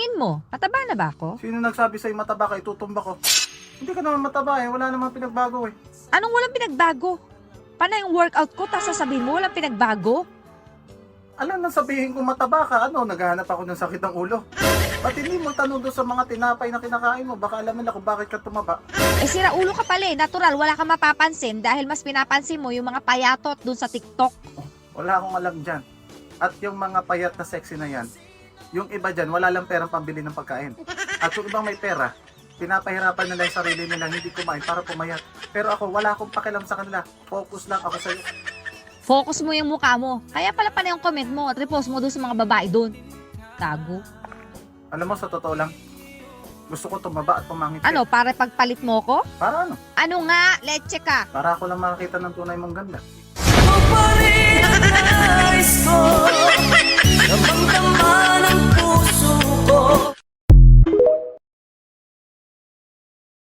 tingin mo, mataba na ba ako? Sino nagsabi sa'yo mataba ka, itutumba ko? Hindi ka naman mataba eh, wala namang pinagbago eh. Anong walang pinagbago? Paano yung workout ko, tapos sasabihin mo walang pinagbago? Alam nang sabihin kong mataba ka, naghahanap ako ng sakit ng ulo. Ba't hindi mo tanong doon sa mga tinapay na kinakain mo? Baka alam nila kung bakit ka tumaba. Eh sira ulo ka pala eh, natural, wala kang mapapansin dahil mas pinapansin mo yung mga payatot dun sa TikTok. Wala akong alam dyan. At yung mga payat na sexy na yan, yung iba dyan, wala lang perang pambili ng pagkain. At yung ibang may pera, pinapahirapan nila yung sarili nila, hindi kumain para pumayat. Pero ako, wala akong pakialam sa kanila. Focus lang ako sa'yo. Focus mo yung mukha mo. Kaya pala yung comment mo at repost mo dun sa mga babae dun. Tago. Alam mo, sa totoo lang, gusto ko tumaba at pumangit. Ano, para pagpalit mo ko? Para ano? Ano nga, leche ka. Para ako lang makakita ng tunay mong ganda. Nais ko, damang-dama ng puso